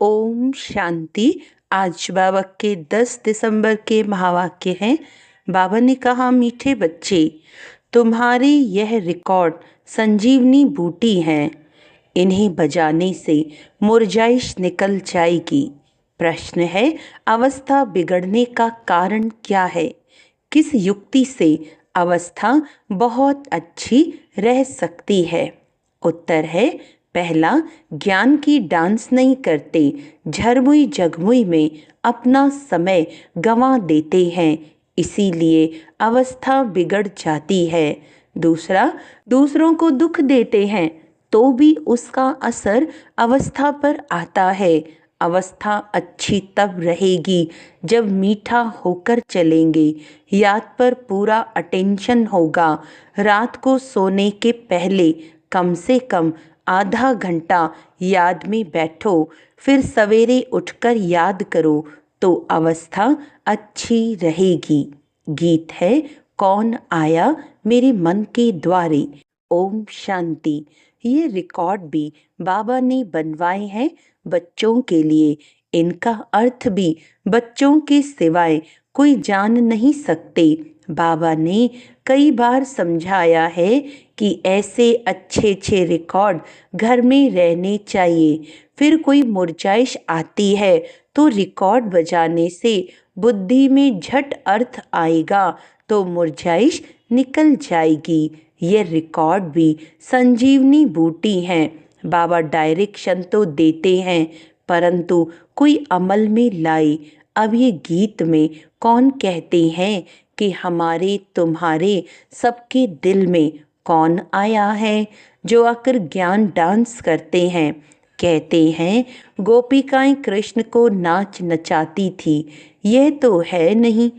ओम शांति। आज बाबा के 10 दिसंबर के महावाक्य हैं। बाबा ने कहा, मीठे बच्चे, तुम्हारी यह रिकॉर्ड संजीवनी बूटी हैं। इन्हें बजाने से मुरझाइश निकल जाएगी। प्रश्न है, अवस्था बिगड़ने का कारण क्या है? किस युक्ति से अवस्था बहुत अच्छी रह सकती है? उत्तर है, पहला, ज्ञान की डांस नहीं करते, झरमुई जगमुई में अपना समय गंवा देते हैं, इसीलिए अवस्था बिगड़ जाती है। दूसरा, दूसरों को दुख देते हैं तो भी उसका असर अवस्था पर आता है। अवस्था अच्छी तब रहेगी जब मीठा होकर चलेंगे, याद पर पूरा अटेंशन होगा। रात को सोने के पहले कम से कम आधा घंटा याद में बैठो, फिर सवेरे उठकर याद करो तो अवस्था अच्छी रहेगी। गीत है, कौन आया मेरे मन के द्वारे। ओम शांति। ये रिकॉर्ड भी बाबा ने बनवाए हैं बच्चों के लिए। इनका अर्थ भी बच्चों के सिवाय कोई जान नहीं सकते। बाबा ने कई बार समझाया है कि ऐसे अच्छे अच्छे रिकॉर्ड घर में रहने चाहिए। फिर कोई मुरझाइश आती है तो रिकॉर्ड बजाने से बुद्धि में झट अर्थ आएगा तो मुरझाइश निकल जाएगी। ये रिकॉर्ड भी संजीवनी बूटी हैं। बाबा डायरेक्शन तो देते हैं परंतु कोई अमल में लाए। अब ये गीत में कौन कहते हैं कि हमारे तुम्हारे सबके दिल में कौन आया है जो आकर ज्ञान डांस करते हैं। कहते हैं गोपिकाएं कृष्ण को नाच नचाती थी, यह तो है नहीं।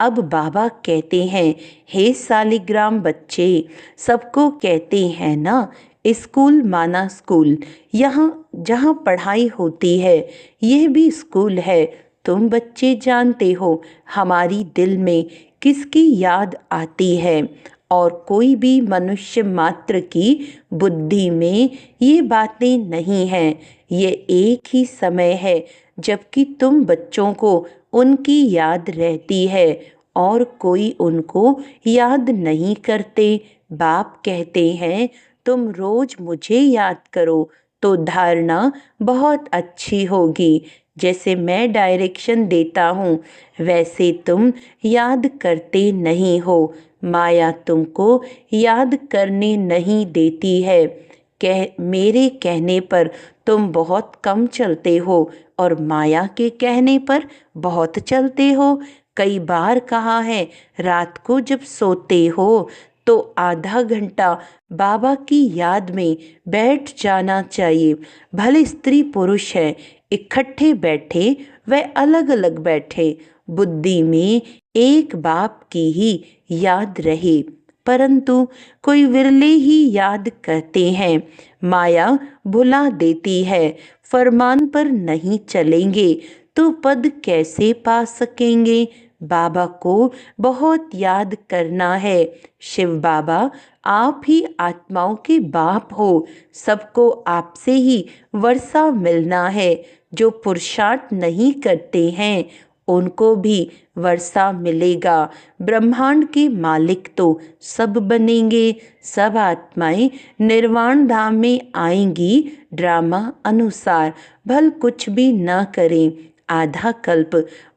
अब बाबा कहते हैं, हे सालिग्राम बच्चे, सबको कहते हैं ना स्कूल माना स्कूल, यहाँ जहाँ पढ़ाई होती है यह भी स्कूल है। तुम बच्चे जानते हो हमारी दिल में किसकी याद आती है और कोई भी मनुष्य मात्र की बुद्धि में ये बातें नहीं हैं। ये एक ही समय है जबकि तुम बच्चों को उनकी याद रहती है और कोई उनको याद नहीं करते। बाप कहते हैं, तुम रोज मुझे याद करो तो धारणा बहुत अच्छी होगी। जैसे मैं डायरेक्शन देता हूँ वैसे तुम याद करते नहीं हो। माया तुमको याद करने नहीं देती है। मेरे कहने पर तुम बहुत कम चलते हो और माया के कहने पर बहुत चलते हो। कई बार कहा है, रात को जब सोते हो तो आधा घंटा बाबा की याद में बैठ जाना चाहिए। भले स्त्री पुरुष है, इकट्ठे बैठे व अलग अलग बैठे, बुद्धि में एक बाप की ही याद रहे। परंतु कोई विरले ही याद करते हैं। माया भुला देती है। फरमान पर नहीं चलेंगे तो पद कैसे पा सकेंगे? बाबा को बहुत याद करना है। शिव बाबा, आप ही आत्माओं के बाप हो, सबको आपसे ही वर्षा मिलना है। जो पुरुषार्थ नहीं करते हैं उनको भी वर्षा मिलेगा। ब्रह्मांड के मालिक तो सब बनेंगे। सब आत्माएं निर्वाण धाम में आएंगी ड्रामा अनुसार। भल कुछ भी न करें, आधा कल्प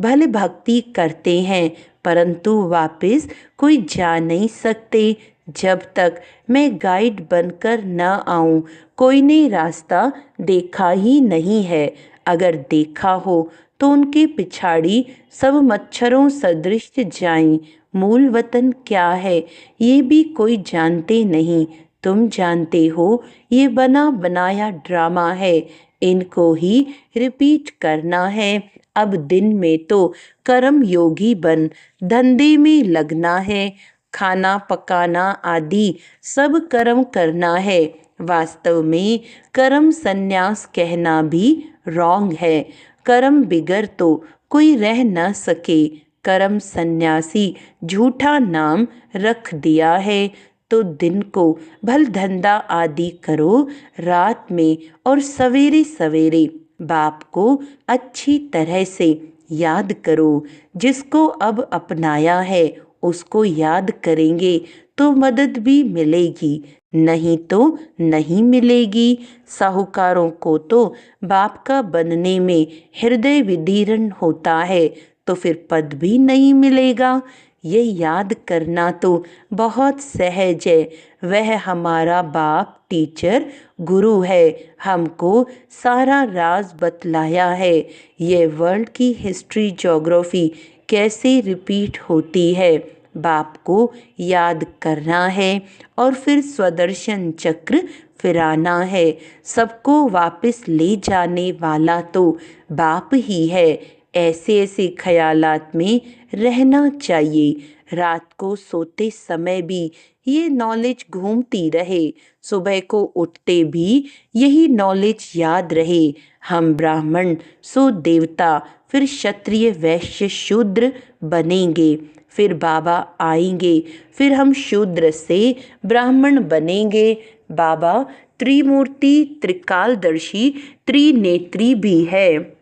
भले भक्ति करते हैं परंतु वापस कोई जा नहीं सकते जब तक मैं गाइड बनकर न आऊं। कोई ने रास्ता देखा ही नहीं है। अगर देखा हो तो उनके पिछाड़ी सब मच्छरों सदृश जाएं। मूल वतन क्या है ये भी कोई जानते नहीं। तुम जानते हो ये बना बनाया ड्रामा है, इनको ही रिपीट करना है। अब दिन में तो कर्म योगी बन धंधे में लगना है। खाना पकाना आदि सब कर्म करना है। वास्तव में कर्म संन्यास कहना भी रॉन्ग है। कर्म बिगर तो कोई रह न सके। कर्म सन्यासी झूठा नाम रख दिया है। तो दिन को भल धंधा आदि करो, रात में और सवेरे सवेरे बाप को अच्छी तरह से याद करो। जिसको अब अपनाया है उसको याद करेंगे तो मदद भी मिलेगी, नहीं तो नहीं मिलेगी। साहूकारों को तो बाप का बनने में हृदय विदीर्ण होता है तो फिर पद भी नहीं मिलेगा। ये याद करना तो बहुत सहज है। वह हमारा बाप टीचर गुरु है, हमको सारा राज बतलाया है। ये वर्ल्ड की हिस्ट्री ज्योग्राफी कैसे रिपीट होती है, बाप को याद करना है और फिर स्वदर्शन चक्र फिराना है। सबको वापस ले जाने वाला तो बाप ही है। ऐसे ऐसे ख्यालात में रहना चाहिए। रात को सोते समय भी ये नॉलेज घूमती रहे, सुबह को उठते भी यही नॉलेज याद रहे। हम ब्राह्मण सो देवता, फिर क्षत्रिय वैश्य शूद्र बनेंगे, फिर बाबा आएंगे, फिर हम शूद्र से ब्राह्मण बनेंगे। बाबा त्रिमूर्ति, त्रिकालदर्शी, त्रिनेत्री भी है,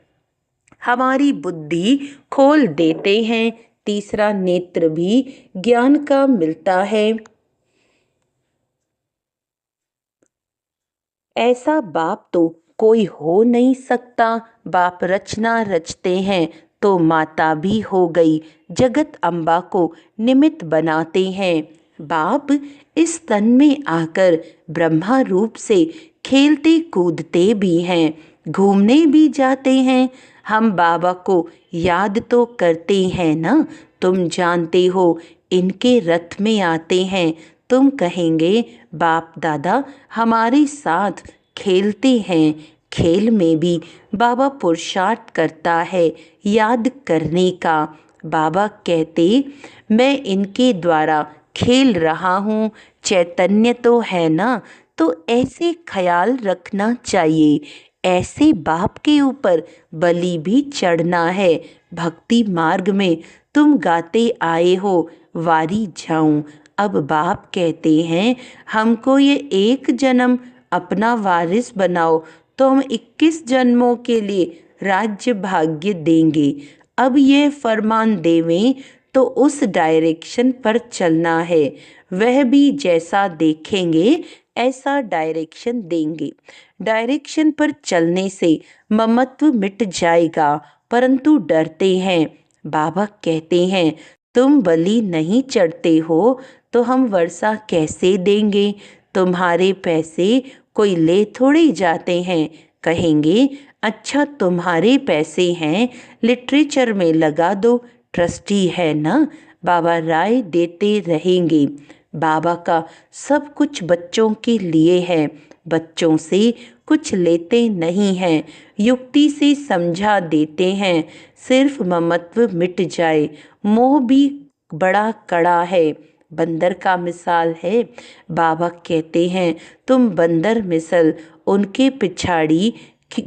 हमारी बुद्धि खोल देते हैं। तीसरा नेत्र भी ज्ञान का मिलता है। ऐसा बाप तो कोई हो नहीं सकता। बाप रचना रचते हैं तो माता भी हो गई, जगत अम्बा को निमित्त बनाते हैं। बाप इस तन में आकर ब्रह्मा रूप से खेलते कूदते भी हैं, घूमने भी जाते हैं। हम बाबा को याद तो करते हैं ना। तुम जानते हो इनके रथ में आते हैं, तुम कहेंगे बाप दादा हमारे साथ खेलते हैं। खेल में भी बाबा पुरुषार्थ करता है याद करने का। बाबा कहते मैं इनके द्वारा खेल रहा हूँ, चैतन्य तो है ना। तो ऐसे ख्याल रखना चाहिए। ऐसे बाप के ऊपर बलि भी चढ़ना है। भक्ति मार्ग में तुम गाते आए हो वारी जाऊं। अब बाप कहते हैं हमको ये एक जन्म अपना वारिस बनाओ तो हम 21 जन्मों के लिए राज्य भाग्य देंगे। अब ये फरमान देवें तो उस डायरेक्शन पर चलना है। वह भी जैसा देखेंगे ऐसा डायरेक्शन देंगे। डायरेक्शन पर चलने से ममत्व मिट जाएगा, परंतु डरते हैं। बाबा कहते हैं तुम बलि नहीं चढ़ते हो तो हम वर्षा कैसे देंगे। तुम्हारे पैसे कोई ले थोड़े जाते हैं। कहेंगे अच्छा तुम्हारे पैसे हैं, लिटरेचर में लगा दो, ट्रस्टी है ना। बाबा राय देते रहेंगे। बाबा का सब कुछ बच्चों के लिए है, बच्चों से कुछ लेते नहीं हैं, युक्ति से समझा देते हैं। सिर्फ ममत्व मिट जाए, मोह भी बड़ा कड़ा है। बंदर का मिसाल है। बाबा कहते हैं तुम बंदर मिसल उनके पिछाड़ी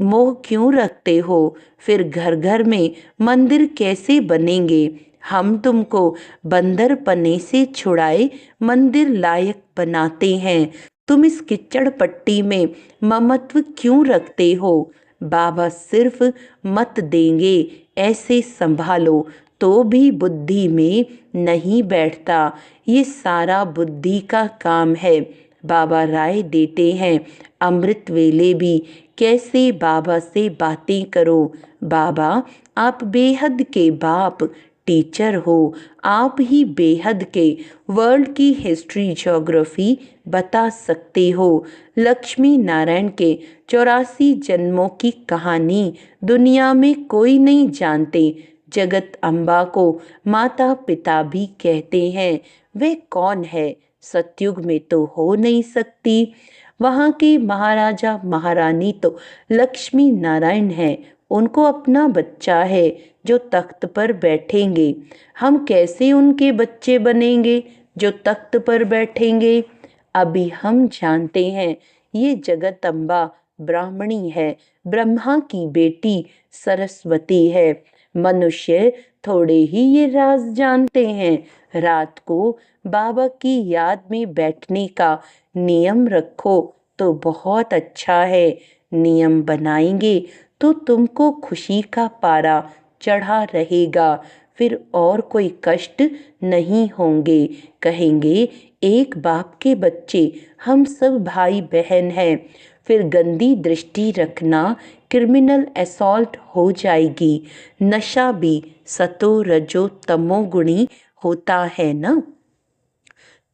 मोह क्यों रखते हो। फिर घर घर में मंदिर कैसे बनेंगे। हम तुमको बंदर पने से छुड़ाए मंदिर लायक बनाते हैं। तुम इस किचड़ पट्टी में ममत्व क्यों रखते हो। बाबा सिर्फ मत देंगे, ऐसे संभालो तो भी बुद्धि में नहीं बैठता। ये सारा बुद्धि का काम है। बाबा राय देते हैं अमृत वेले भी कैसे बाबा से बातें करो। बाबा आप बेहद के बाप टीचर हो, आप ही बेहद के वर्ल्ड की हिस्ट्री ज्योग्राफी बता सकते हो। लक्ष्मी नारायण के 84 जन्मों की कहानी दुनिया में कोई नहीं जानते। जगत अम्बा को माता पिता भी कहते हैं। वे कौन है, सतयुग में तो हो नहीं सकती। वहाँ के महाराजा महारानी तो लक्ष्मी नारायण हैं, उनको अपना बच्चा है जो तख्त पर बैठेंगे। हम कैसे उनके बच्चे बनेंगे जो तख्त पर बैठेंगे। अभी हम जानते हैं ये जगत अम्बा ब्राह्मणी है, ब्रह्मा की बेटी सरस्वती है। मनुष्य थोड़े ही ये राज जानते हैं। रात को बाबा की याद में बैठने का नियम रखो तो बहुत अच्छा है। नियम बनाएंगे तो तुमको खुशी का पारा चढ़ा रहेगा। फिर और कोई कष्ट नहीं होंगे। कहेंगे एक बाप के बच्चे, हम सब भाई बहन हैं। फिर गंदी दृष्टि रखना क्रिमिनल असॉल्ट हो जाएगी। नशा भी सतो रजो तमोगुणी होता है ना।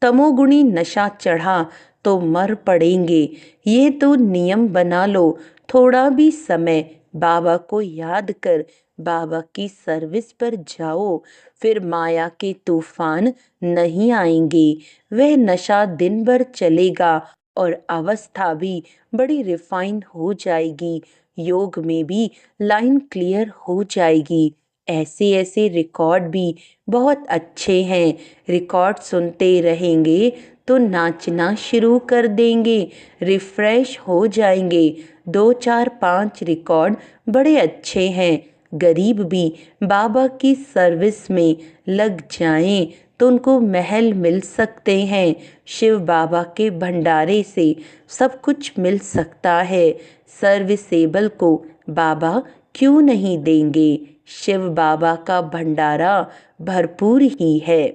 तमोगुणी नशा चढ़ा तो मर पड़ेंगे। ये तो नियम बना लो। थोड़ा भी समय बाबा को याद कर बाबा की सर्विस पर जाओ, फिर माया के तूफान नहीं आएंगे। वह नशा दिन भर चलेगा और अवस्था भी बड़ी रिफाइन हो जाएगी। योग में भी लाइन क्लियर हो जाएगी। ऐसे ऐसे रिकॉर्ड भी बहुत अच्छे हैं। रिकॉर्ड सुनते रहेंगे तो नाचना शुरू कर देंगे, रिफ्रेश हो जाएंगे। 2 4 5 रिकॉर्ड बड़े अच्छे हैं। गरीब भी बाबा की सर्विस में लग जाएं तो उनको महल मिल सकते हैं। शिव बाबा के भंडारे से सब कुछ मिल सकता है। सर्विसेबल को बाबा क्यों नहीं देंगे। शिव बाबा का भंडारा भरपूर ही है।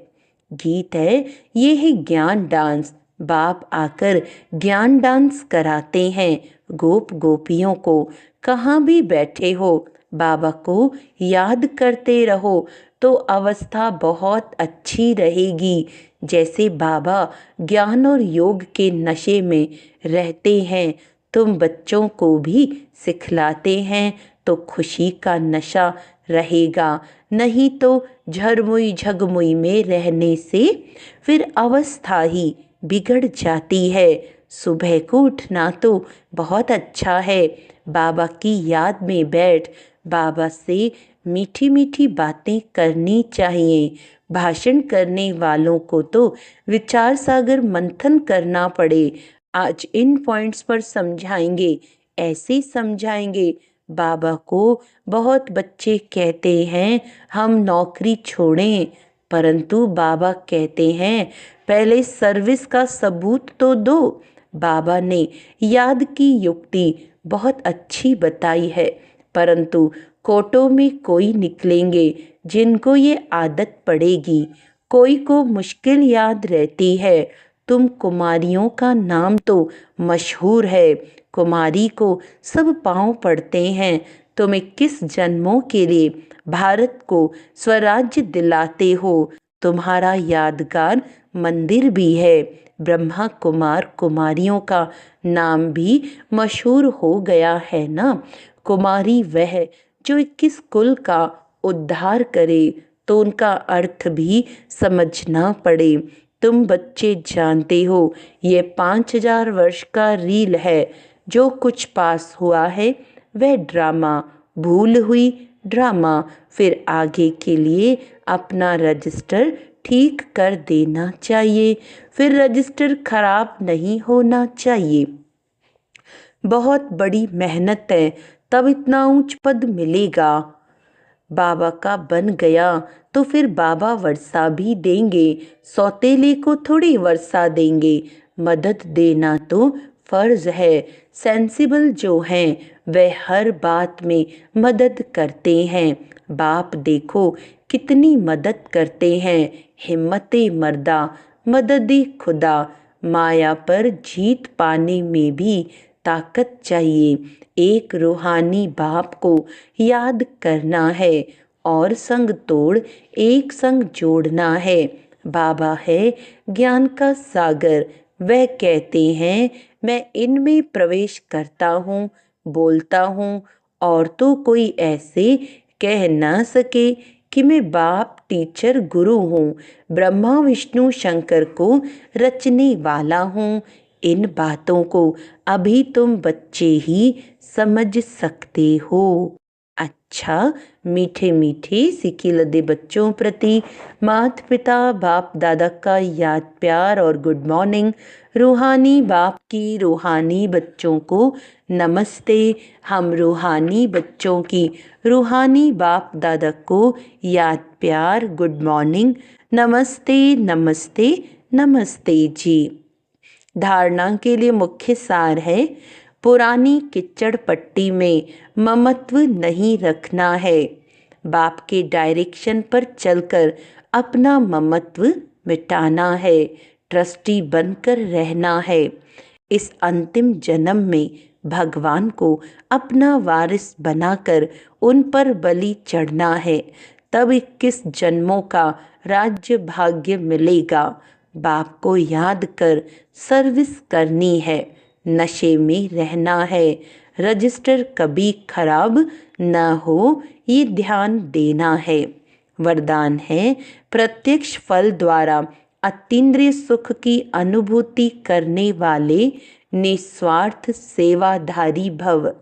गीत है, ये है ज्ञान डांस। बाप आकर ज्ञान डांस कराते हैं गोप गोपियों को। कहाँ भी बैठे हो बाबा को याद करते रहो तो अवस्था बहुत अच्छी रहेगी। जैसे बाबा ज्ञान और योग के नशे में रहते हैं, तुम बच्चों को भी सिखलाते हैं तो खुशी का नशा रहेगा। नहीं तो झरमुई झगमुई में रहने से फिर अवस्था ही बिगड़ जाती है। सुबह को उठना तो बहुत अच्छा है। बाबा की याद में बैठ बाबा से मीठी मीठी बातें करनी चाहिए। भाषण करने वालों को तो विचार सागर मंथन करना पड़े। आज इन पॉइंट्स पर समझाएंगे, ऐसे समझाएंगे। बाबा को बहुत बच्चे कहते हैं हम नौकरी छोड़ें, परंतु बाबा कहते हैं पहले सर्विस का सबूत तो दो। बाबा ने याद की युक्ति बहुत अच्छी बताई है, परंतु कोटों में कोई निकलेंगे जिनको ये आदत पड़ेगी। कोई को मुश्किल याद रहती है। तुम कुमारियों का नाम तो मशहूर है। कुमारी को सब पांव पड़ते हैं। तुम्हें किस जन्मों के लिए भारत को स्वराज्य दिलाते हो। तुम्हारा यादगार मंदिर भी है। ब्रह्मा कुमार कुमारियों का नाम भी मशहूर हो गया है ना। कुमारी वह जो 21 कुल का उद्धार करे, तो उनका अर्थ भी समझना पड़े। तुम बच्चे जानते हो ये 5000 वर्ष का रील है। जो कुछ पास हुआ है वह ड्रामा, भूल हुई ड्रामा। फिर आगे के लिए अपना रजिस्टर ठीक कर देना चाहिए। फिर रजिस्टर खराब नहीं होना चाहिए। बहुत बड़ी मेहनत है तब इतना ऊंच पद मिलेगा। बाबा का बन गया तो फिर बाबा वर्षा भी देंगे। सौतेले को थोड़ी वर्षा देंगे। मदद देना तो फर्ज है। सेंसिबल जो हैं वे हर बात में मदद करते हैं। बाप देखो कितनी मदद करते हैं। हिम्मते मर्दा मददी खुदा। माया पर जीत पाने में भी ताकत चाहिए। एक रूहानी बाप को याद करना है और संग तोड़ एक संग जोड़ना है। बाबा है ज्ञान का सागर। वह कहते हैं मैं इनमें प्रवेश करता हूँ, बोलता हूँ और तो कोई ऐसे कह ना सके कि मैं बाप टीचर गुरु हूँ। ब्रह्मा विष्णु शंकर को रचने वाला हूँ। इन बातों को अभी तुम बच्चे ही समझ सकते हो। अच्छा, मीठे मीठे सिक्के लदे बच्चों प्रति माता पिता बाप दादा का याद प्यार और गुड मॉर्निंग। रूहानी बाप की रूहानी बच्चों को नमस्ते। हम रूहानी बच्चों की रूहानी बाप दादा को याद प्यार गुड मॉर्निंग, नमस्ते नमस्ते नमस्ते जी। धारणा के लिए मुख्य सार है, पुरानी किच्चड़ पट्टी में ममत्व नहीं रखना है। बाप के डायरेक्शन पर चलकर अपना ममत्व मिटाना है, ट्रस्टी बनकर रहना है। इस अंतिम जन्म में भगवान को अपना वारिस बनाकर उन पर बलि चढ़ना है, तब 21 जन्मों का राज्य भाग्य मिलेगा। बाप को याद कर सर्विस करनी है, नशे में रहना है, रजिस्टर कभी खराब न हो ये ध्यान देना है। वरदान है, प्रत्यक्ष फल द्वारा अतीन्द्रिय सुख की अनुभूति करने वाले निस्वार्थ सेवाधारी भव।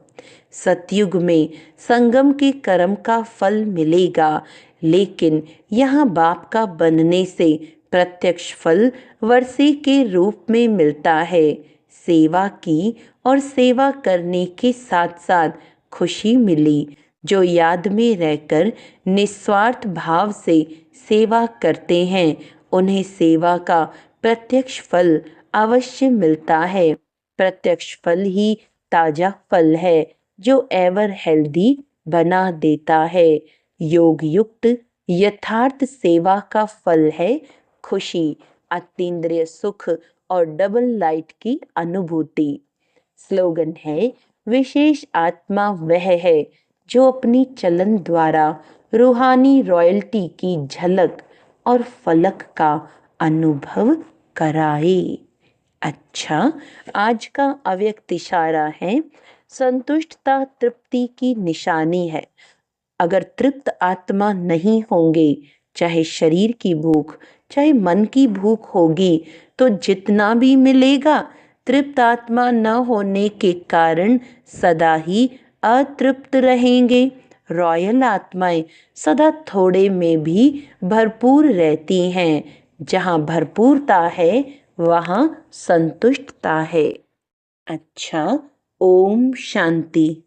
सतयुग में संगम के कर्म का फल मिलेगा, लेकिन यहाँ बाप का बनने से प्रत्यक्ष फल वर्षे के रूप में मिलता है। सेवा की और सेवा करने के साथ साथ खुशी मिली। जो याद में रहकर निस्वार्थ भाव से सेवा करते हैं, उन्हें सेवा का प्रत्यक्ष फल अवश्य मिलता है। प्रत्यक्ष फल ही ताजा फल है जो एवर हेल्दी बना देता है। योग युक्त यथार्थ सेवा का फल है खुशी, अतीन्द्रिय सुख और डबल लाइट की अनुभूति। स्लोगन है, विशेष आत्मा वह है जो अपनी चलन द्वारा रूहानी रॉयल्टी की झलक और फलक का अनुभव कराए। अच्छा, आज का अव्यक्त इशारा है, संतुष्टता तृप्ति की निशानी है। अगर तृप्त आत्मा नहीं होंगे, चाहे शरीर की भूख चाहे मन की भूख होगी, तो जितना भी मिलेगा तृप्त आत्मा न होने के कारण सदा ही अतृप्त रहेंगे। रॉयल आत्माएं सदा थोड़े में भी भरपूर रहती हैं। जहाँ भरपूरता है वहाँ संतुष्टता है। अच्छा, ओम शांति।